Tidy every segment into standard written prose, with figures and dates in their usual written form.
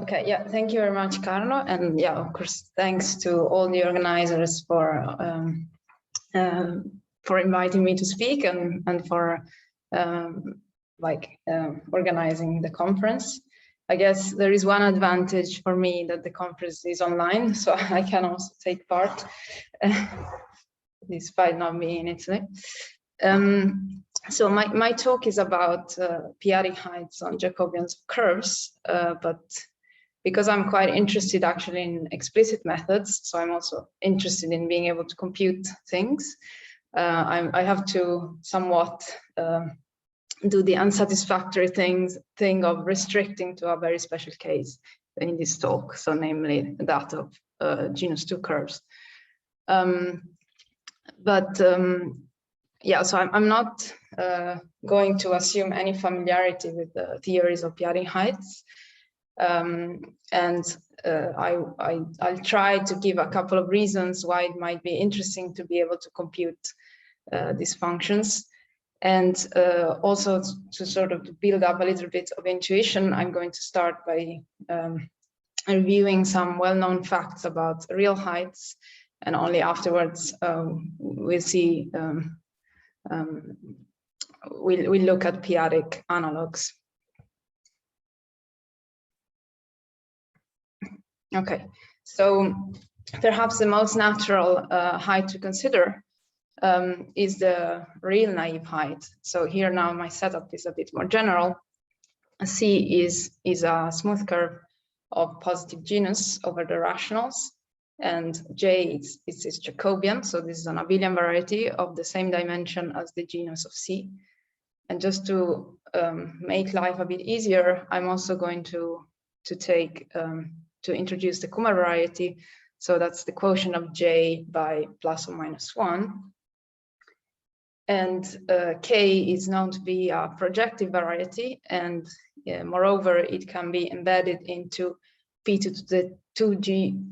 Okay, yeah, thank you very much, Carlo. And yeah, of course, thanks to all the organizers for inviting me to speak and for organizing the conference. I guess there is one advantage for me that the conference is online, so I can also take part, despite not being in Italy. So my talk is about p-adic heights on Jacobians curves, but because I'm quite interested actually in explicit methods, so I'm also interested in being able to compute things. I have to somewhat do the unsatisfactory thing of restricting to a very special case in this talk, so namely that of genus 2 curves. Yeah, so I'm not going to assume any familiarity with the theories of p-adic heights. I'll try to give a couple of reasons why it might be interesting to be able to compute these functions. And also to sort of build up a little bit of intuition, I'm going to start by reviewing some well-known facts about real heights, and only afterwards we'll see, we'll look at p-adic analogs. Okay, so perhaps the most natural height to consider is the real naive height. So here now my setup is a bit more general. C is a smooth curve of positive genus over the rationals, and J is Jacobian. So this is an abelian variety of the same dimension as the genus of C. And just to make life a bit easier, I'm also going to introduce the Kummer variety. So that's the quotient of J by plus or minus 1. And K is known to be a projective variety, and moreover, it can be embedded into p to the 2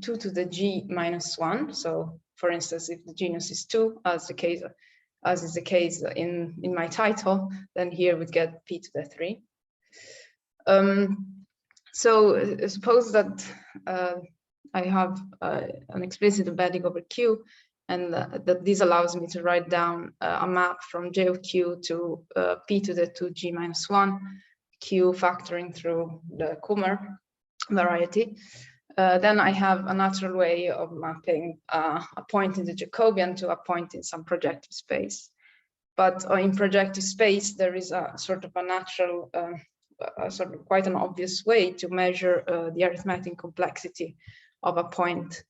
to the g minus 1. So, for instance, if the genus is 2, as is the case in my title, then here we get p to the 3. So suppose that I have an explicit embedding over Q, and that this allows me to write down a map from J of Q to p to the 2g minus 1, Q factoring through the Kummer variety. Then I have a natural way of mapping a point in the Jacobian to a point in some projective space. But in projective space, there is a sort of a natural, sort of quite an obvious way to measure the arithmetic complexity of a point.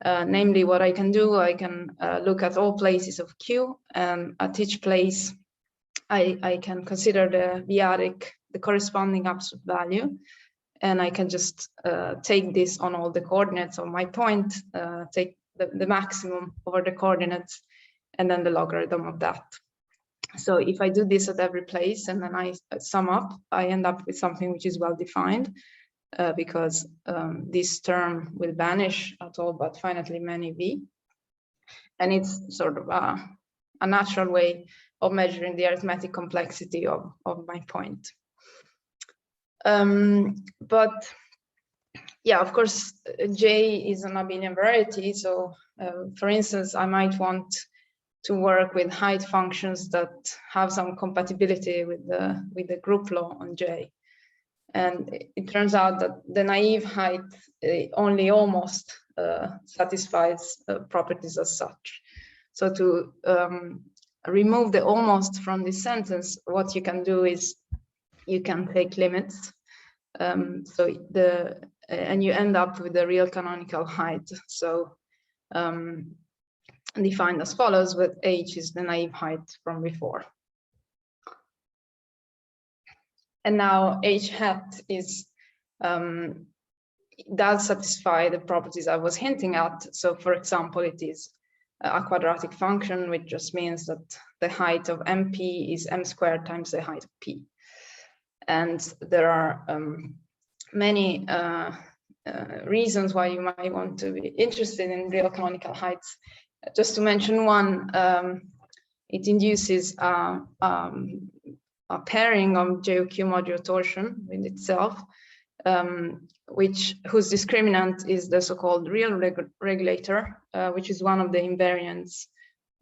Namely, what I can do, I can look at all places of Q, and at each place, I can consider the p-adic, the corresponding absolute value, and I can just take this on all the coordinates of my point, take the maximum over the coordinates, and then the logarithm of that. So if I do this at every place and then I sum up, I end up with something which is well defined, because this term will vanish at all but finitely many v. And it's sort of a natural way of measuring the arithmetic complexity of my point. But yeah, of course, J is an abelian variety. So for instance, I might want to work with height functions that have some compatibility with the group law on J. And it turns out that the naive height only almost satisfies properties as such. So to remove the almost from this sentence, what you can do is you can take limits. And you end up with the real canonical height. So defined as follows, with H is the naive height from before. And now H hat is does satisfy the properties I was hinting at. So for example, it is a quadratic function, which just means that the height of MP is m squared times the height of P. And there are many reasons why you might want to be interested in real canonical heights. Just to mention one, it induces a pairing of JOQ modulo torsion with itself, whose discriminant is the so-called real regulator, which is one of the invariants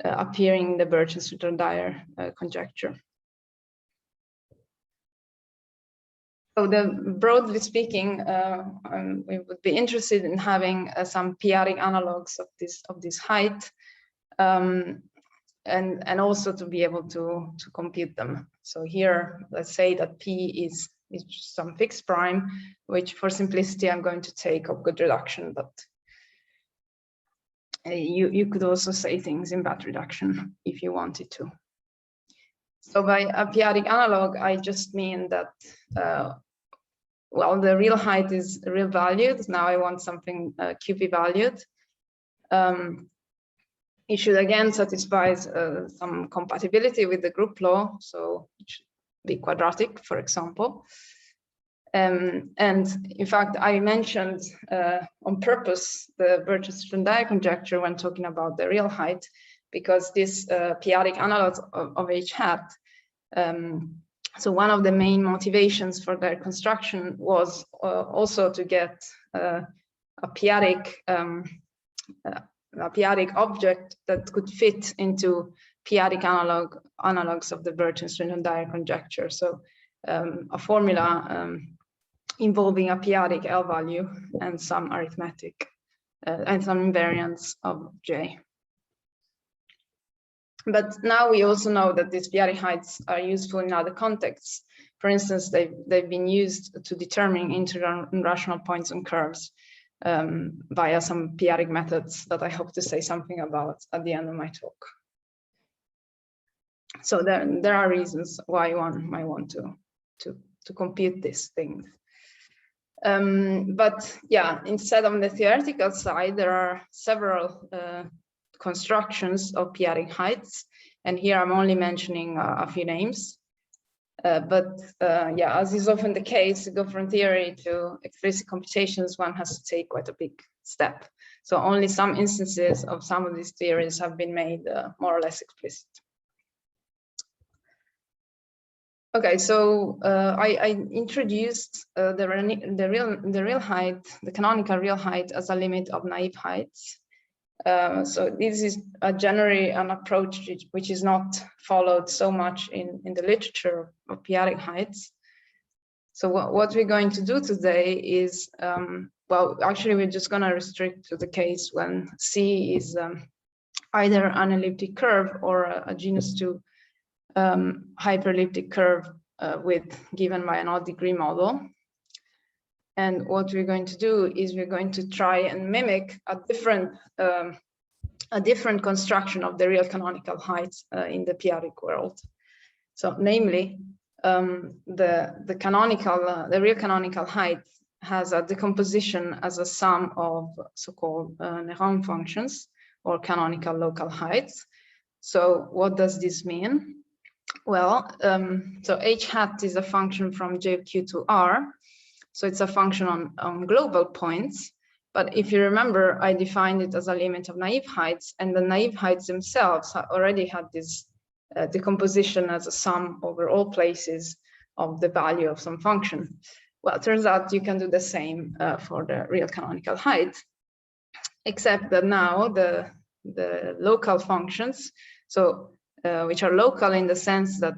appearing in the Burton-Swinnerton-Dyer conjecture. So, broadly speaking, we would be interested in having some p-adic analogs of this height, and also to be able to compute them. So here, let's say that p is some fixed prime, which for simplicity I'm going to take Hopgood reduction, but you could also say things in Bat reduction if you wanted to. So by a p-adic analog, I just mean that, well, the real height is real valued. Now I want something QP valued. It should again satisfy some compatibility with the group law. So it should be quadratic, for example. And in fact, I mentioned on purpose the Burton-Swinnerton-Dyer conjecture when talking about the real height, because this p-adic analog of H hat, so one of the main motivations for their construction was also to get a p-adic object that could fit into p-adic analogs of the Burton-Swinnerton-Dyer conjecture. So a formula involving a p-adic L value and some arithmetic and some invariance of J. But now we also know that these p-adic heights are useful in other contexts. For instance, they've been used to determine integral and rational points on curves via some p-adic methods that I hope to say something about at the end of my talk. So there are reasons why one might want to compute these things. But yeah, instead on the theoretical side, there are several constructions of p-adic heights, and here I'm only mentioning a few names. Yeah, as is often the case, to go from theory to explicit computations, one has to take quite a big step. So only some instances of some of these theories have been made more or less explicit. Okay, so I introduced the real height, the canonical real height, as a limit of naive heights. So this is generally an approach which is not followed so much in the literature of p-adic heights. So what we're going to do today is, well, actually we're just going to restrict to the case when C is either an elliptic curve or a genus 2 hyperelliptic curve given by an odd degree model. And what we're going to do is we're going to try and mimic a different construction of the real canonical height in the p-adic world. So namely, the real canonical height has a decomposition as a sum of so-called Néron functions or canonical local heights. So what does this mean? Well, so H hat is a function from J of Q to R. So it's a function on global points. But if you remember, I defined it as a limit of naive heights, and the naive heights themselves already had this decomposition as a sum over all places of the value of some function. Well, it turns out you can do the same for the real canonical height, except that now the local functions, so which are local in the sense that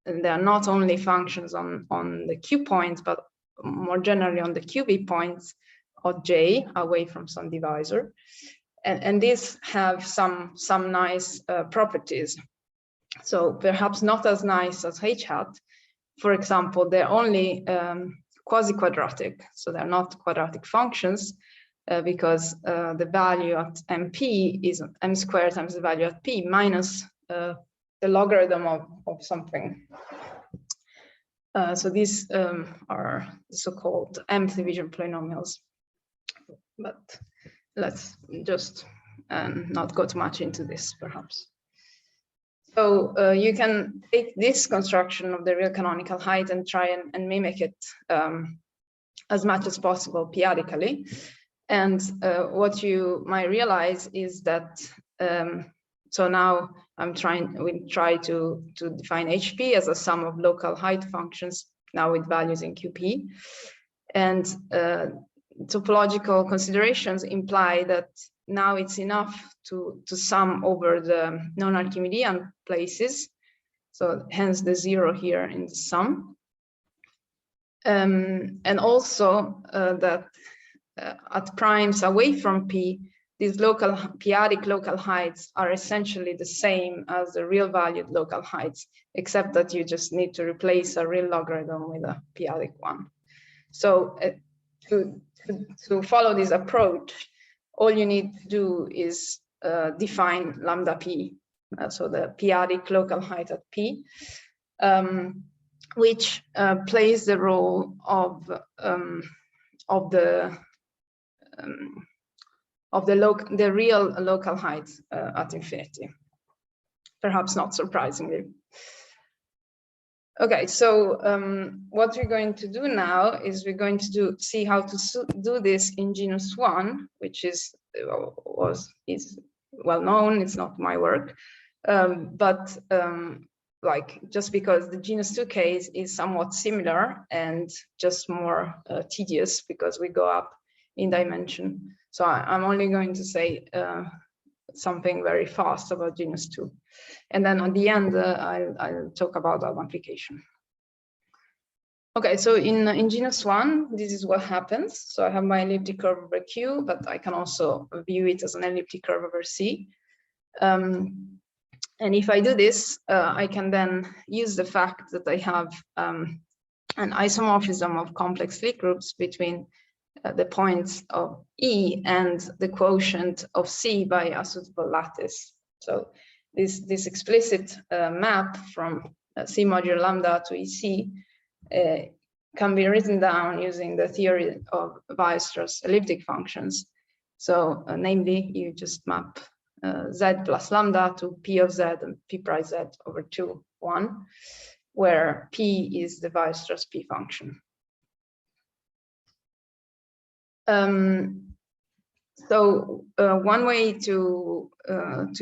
they are not only functions on the Q points, but more generally on the QB points of J away from some divisor. And these have some nice properties. So perhaps not as nice as H hat. For example, they're only quasi-quadratic. So they're not quadratic functions because the value at MP is m squared times the value at P minus the logarithm of something. So these are so-called mth division polynomials. But let's just not go too much into this, perhaps. So you can take this construction of the real canonical height and try and mimic it as much as possible p-adically. And what you might realize is that, so now we try to define HP as a sum of local height functions, now with values in QP. And topological considerations imply that now it's enough to sum over the non-Archimedean places. So hence the 0 here in the sum. And also that at primes away from P, these local p-adic local heights are essentially the same as the real valued local heights, except that you just need to replace a real logarithm with a p-adic one. So to follow this approach, all you need to do is define lambda p, so the p-adic local height at P, which plays the role of the real local height at infinity, perhaps not surprisingly. Okay, so what we're going to do now is we're going to see how to do this in genus 1, which is well known. It's not my work, but like just because the genus 2 case is somewhat similar and just more tedious because we go up in dimension. So I'm only going to say something very fast about genus 2. And then at the end, I'll talk about our application. Okay, so in genus 1, this is what happens. So I have my elliptic curve over Q, but I can also view it as an elliptic curve over C. And if I do this, I can then use the fact that I have an isomorphism of complex Lie groups between the points of E and the quotient of C by a suitable lattice. So this explicit map from C modulo lambda to EC can be written down using the theory of Weierstrass elliptic functions. So namely, you just map Z plus lambda to P of Z and P prime Z over 2, 1, where P is the Weierstrass P function. So one way to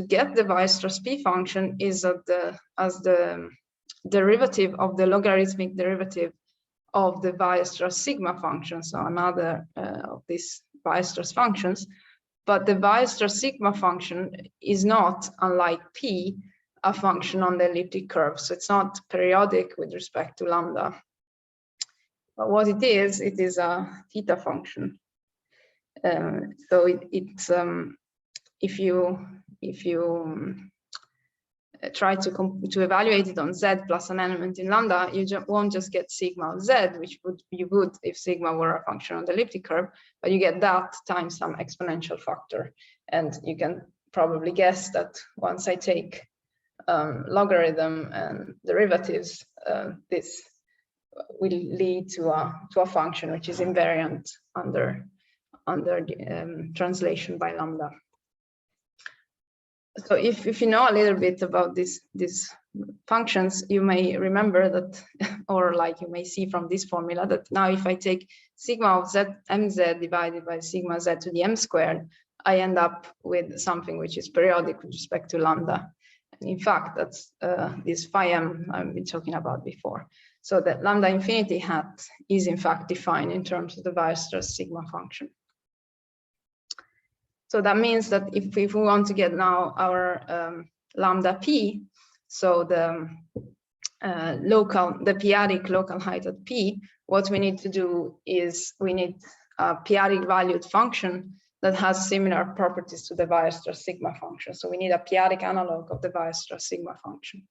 get the Weierstrass P function is as the derivative of the logarithmic derivative of the Weierstrass sigma function, so another of these Weierstrass functions. But the Weierstrass sigma function is not, unlike P, a function on the elliptic curve. So it's not periodic with respect to lambda. But what it is a theta function. So it's if you try to evaluate it on Z plus an element in lambda, you won't just get sigma of Z, which you would if sigma were a function on the elliptic curve, but you get that times some exponential factor. And you can probably guess that once I take logarithm and derivatives, this will lead to a function which is invariant under translation by lambda. So if you know a little bit about these functions, you may remember that, or like you may see from this formula, that now if I take sigma of Z mz divided by sigma Z to the m squared, I end up with something which is periodic with respect to lambda. And in fact, that's this phi m I've been talking about before. So that lambda infinity hat is in fact defined in terms of the Weierstrass sigma function. So that means that if we want to get now our lambda p, so the p-adic local height at P, what we need to do is we need a p-adic valued function that has similar properties to the Weierstrass sigma function. So we need a p-adic analog of the Weierstrass sigma function.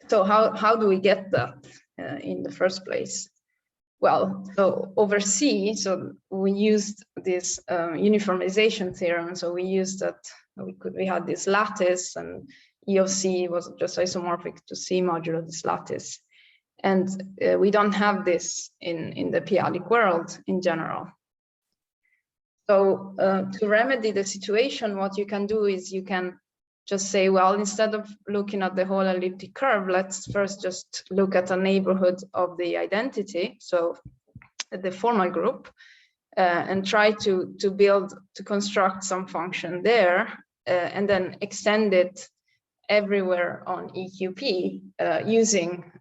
So how do we get that in the first place? Well, so over C, so we used this uniformization theorem. So we used that we had this lattice, and E of C was just isomorphic to C modulo this lattice. And we don't have this in the p-adic world in general. So to remedy the situation, what you can do is you can just say, well, instead of looking at the whole elliptic curve, let's first just look at a neighborhood of the identity, so the formal group, and try to construct some function there, and then extend it everywhere on EQP using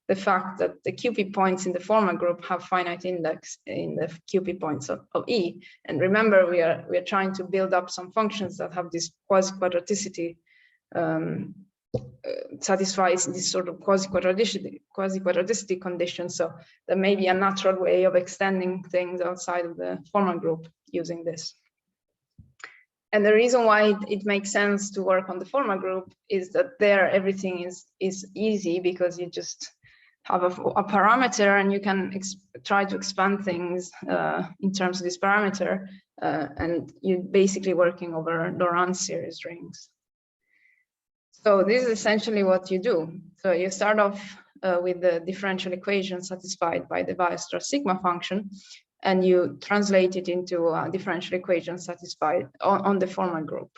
the fact that the QP points in the former group have finite index in the QP points of E. And remember, we are trying to build up some functions that have this quasi-quadraticity, satisfies this sort of quasi-quadraticity condition. So there may be a natural way of extending things outside of the formal group using this. And the reason why it makes sense to work on the formal group is that there everything is easy, because you just have a parameter and you can try to expand things in terms of this parameter, and you're basically working over Laurent series rings. So this is essentially what you do. So you start off with the differential equation satisfied by the Weierstrass sigma function, and you translate it into a differential equation satisfied on the formal group.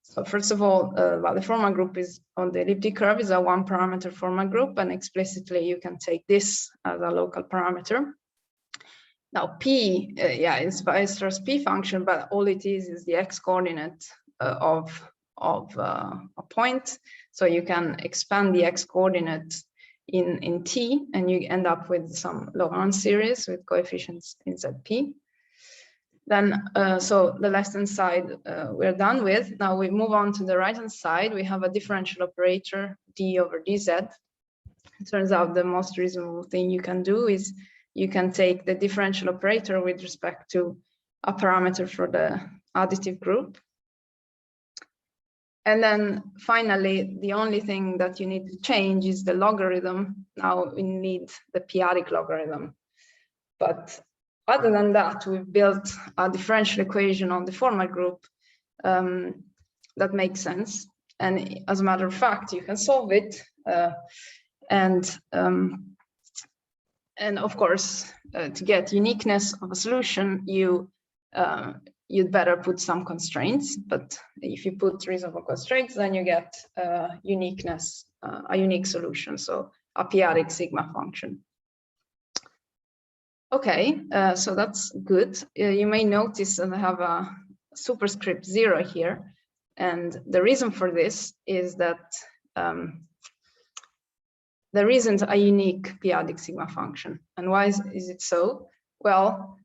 So first of all, well, the formal group is on the elliptic curve is a one parameter formal group, and explicitly you can take this as a local parameter. Now P, yeah, it's Weierstrass P function, but all it is the x coordinate of a point. So you can expand the x coordinate in T, and you end up with some Laurent series with coefficients in ZP. Then, so the left-hand side we're done with. Now we move on to the right-hand side. We have a differential operator d over dz. It turns out the most reasonable thing you can do is you can take the differential operator with respect to a parameter for the additive group. And then finally, the only thing that you need to change is the logarithm. Now we need the p-adic logarithm. But other than that, we've built a differential equation on the formal group that makes sense. And as a matter of fact, you can solve it. And of course, to get uniqueness of a solution, you'd better put some constraints. But if you put reasonable constraints, then you get uniqueness, a unique solution. So a p-adic sigma function. Okay, so that's good. You may notice that I have a superscript 0 here. And the reason for this is that there isn't a unique p-adic sigma function. And why is it so? Well,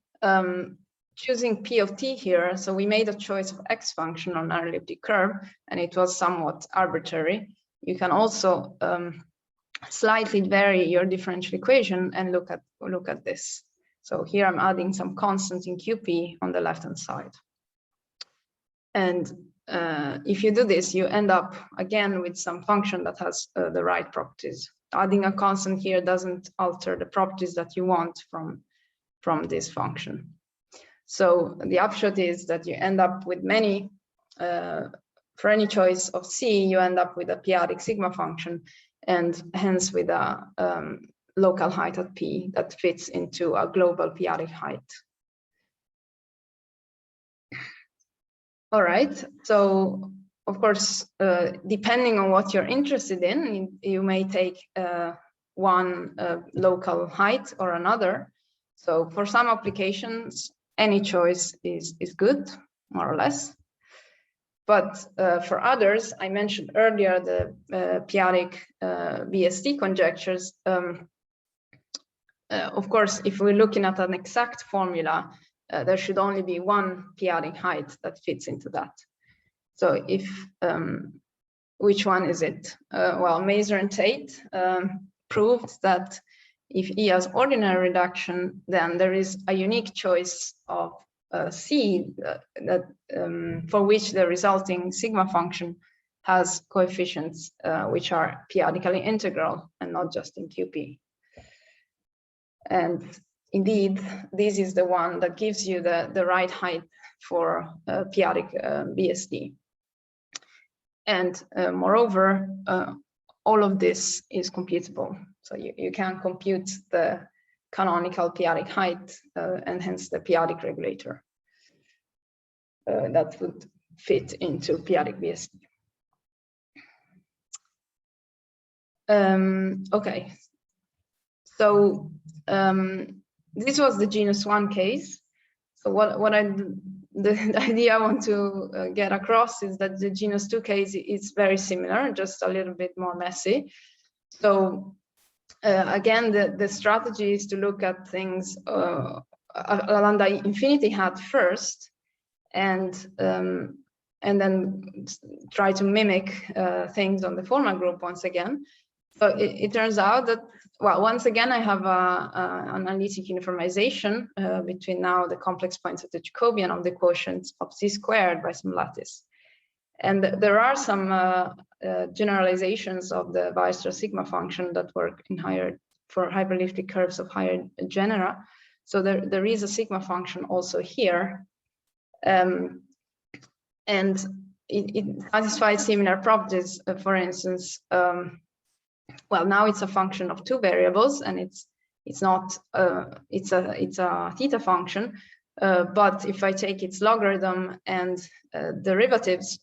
choosing p of t here, so we made a choice of x function on our elliptic curve, and it was somewhat arbitrary. You can also slightly vary your differential equation and look at this. So here I'm adding some constant in QP on the left-hand side. And if you do this, you end up again with some function that has the right properties. Adding a constant here doesn't alter the properties that you want from this function. So the upshot is that you end up with many, for any choice of C, you end up with a p-adic sigma function, and hence with a local height at P that fits into a global p-adic height. All right, so of course, depending on what you're interested in, you may take one local height or another. So for some applications, any choice is good, more or less. But for others, I mentioned earlier the p-adic BSD conjectures. Of course, if we're looking at an exact formula, there should only be one p-adic height that fits into that. So if, which one is it? Well, Mazur and Tate proved that if E has ordinary reduction, then there is a unique choice of C for which the resulting sigma function has coefficients which are p-adically integral and not just in QP. And indeed, this is the one that gives you the right height for p-adic BSD. And moreover, all of this is computable. So you can compute the canonical p-adic height and hence the p-adic regulator that would fit into p-adic BSD. Okay, so this was the genus 1 case. So the idea I want to get across is that the genus 2 case is very similar, just a little bit more messy. So again, the strategy is to look at things a lambda infinity hat first, and then try to mimic things on the formal group once again. So it turns out that, well, once again, I have an analytic uniformization between now the complex points of the Jacobian of the quotient of c squared by some lattice. And there are some generalizations of the Weierstrass sigma function that work in for hyperelliptic curves of higher genera. So there is a sigma function also here. And it satisfies similar properties. For instance, well, now it's a function of two variables, and it's a theta function. But if I take its logarithm and derivatives,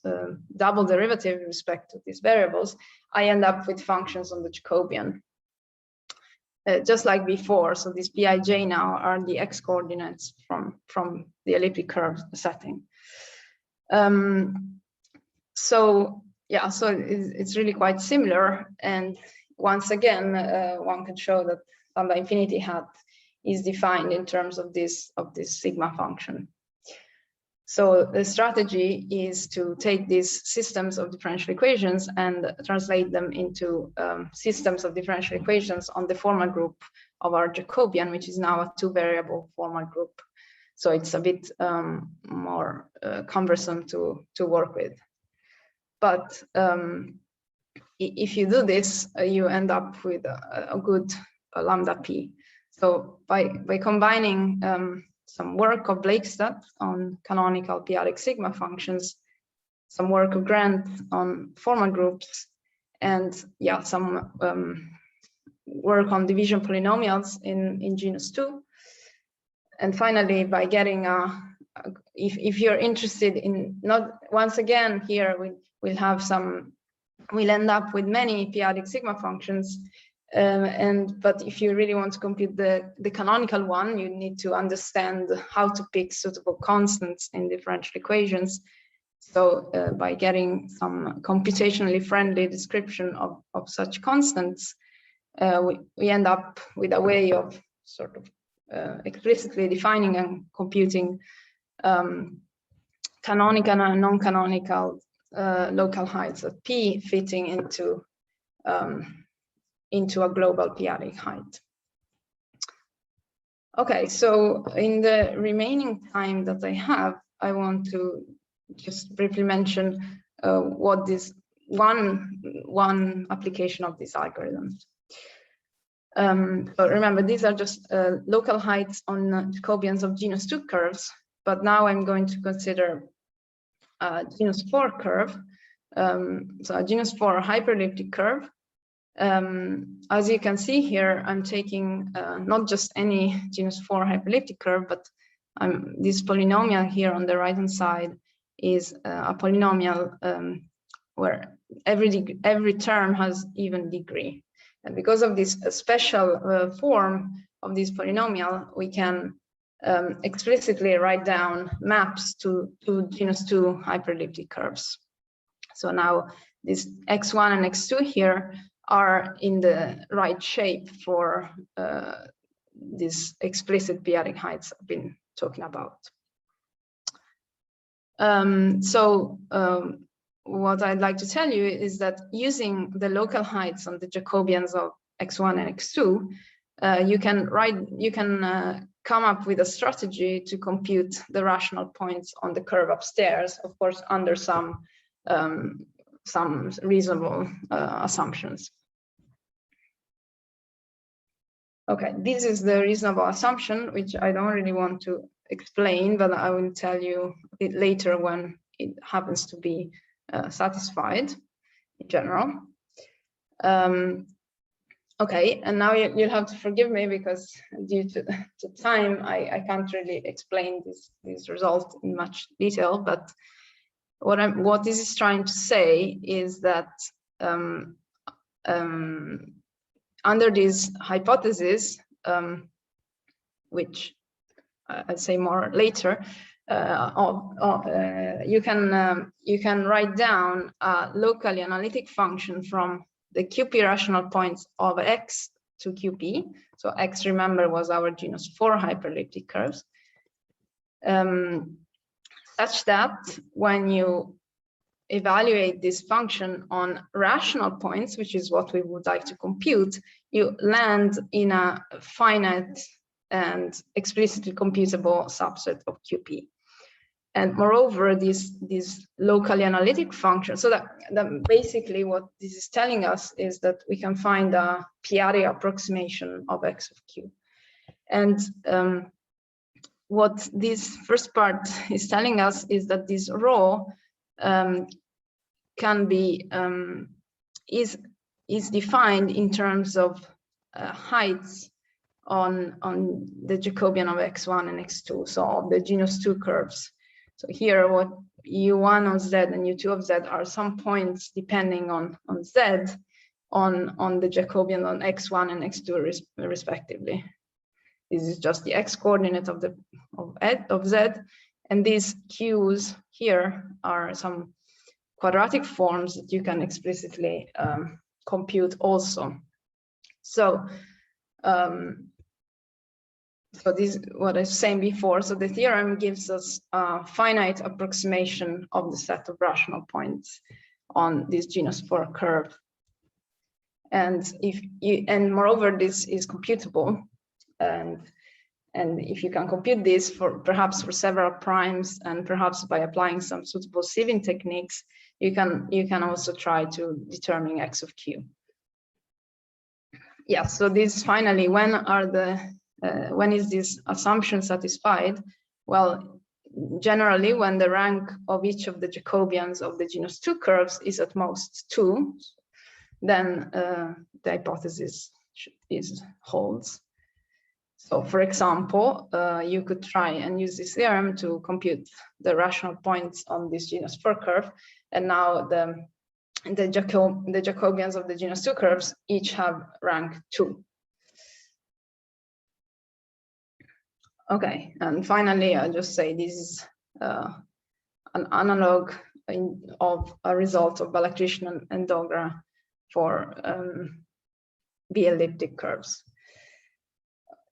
double derivative with respect to these variables, I end up with functions on the Jacobian, just like before. So these Pij now are the x coordinates from the elliptic curve setting. So yeah, so it's really quite similar. And once again, one can show that lambda infinity hat is defined in terms of this sigma function. So the strategy is to take these systems of differential equations and translate them into systems of differential equations on the formal group of our Jacobian, which is now a two-variable formal group. So it's a bit more cumbersome to work with. But if you do this, you end up with a good lambda p. So by combining some work of Blakestad on canonical p-adic sigma functions, some work of Grant on formal groups, and yeah, some work on division polynomials in genus 2. And finally, by getting if you're interested in, not once again here we'll end up with many p-adic sigma functions. But if you really want to compute the canonical one, you need to understand how to pick suitable constants in differential equations. So by getting some computationally friendly description of such constants, we end up with a way of sort of explicitly defining and computing canonical and non-canonical local heights at P fitting into a global p-adic height. Okay, so in the remaining time that I have, I want to just briefly mention what this one application of these algorithms. But remember, these are just local heights on Jacobians of genus 2 curves, but now I'm going to consider a genus 4 curve, so a genus 4 hyperelliptic curve. As you can see here, I'm taking not just any genus 4 hyperelliptic curve, but this polynomial here on the right-hand side is a polynomial where every term has even degree. And because of this special form of this polynomial, we can explicitly write down maps to genus 2 hyperelliptic curves. So now this x1 and x2 here are in the right shape for these explicit p-adic heights I've been talking about. What I'd like to tell you is that using the local heights on the Jacobians of x1 and x2, you can come up with a strategy to compute the rational points on the curve upstairs, of course, under some reasonable assumptions. Okay, this is the reasonable assumption, which I don't really want to explain, but I will tell you a bit later when it happens to be satisfied in general. Okay, and now you'll have to forgive me because due to time, I can't really explain these results in much detail, but what this is trying to say is that under this hypothesis, which I'll say more later, you can write down a locally analytic function from the QP rational points of x to QP. So X, remember, was our genus for hyperelliptic curves. Such that when you evaluate this function on rational points, which is what we would like to compute, you land in a finite and explicitly computable subset of QP. And moreover, these locally analytic functions, so that basically what this is telling us is that we can find a p-adic approximation of X of Q. And what this first part is telling us is that this rho can be is defined in terms of heights on the Jacobian of x1 and x2, so of the genus 2 curves. So here, what u1 of z and u2 of z are some points depending on z on the Jacobian on x1 and x2 respectively. This is just the x coordinate of z, and these q's here are some quadratic forms that you can explicitly compute also. So this is what I was saying before. So the theorem gives us a finite approximation of the set of rational points on this genus 4 curve. And moreover, this is computable. And if you can compute this perhaps for several primes, and perhaps by applying some suitable sieving techniques, you can also try to determine X of Q. Yeah, so this finally, when is this assumption satisfied? Well, generally when the rank of each of the Jacobians of the genus 2 curves is at most 2, then the hypothesis holds. So for example, you could try and use this theorem to compute the rational points on this genus 4 curve, and now the Jacobians of the genus 2 curves each have rank 2. Okay, and finally, I'll just say this is an analog of a result of Balakrishnan and Dogra for b-elliptic curves.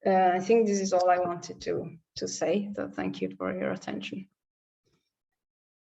I think this is all I wanted to say, so thank you for your attention.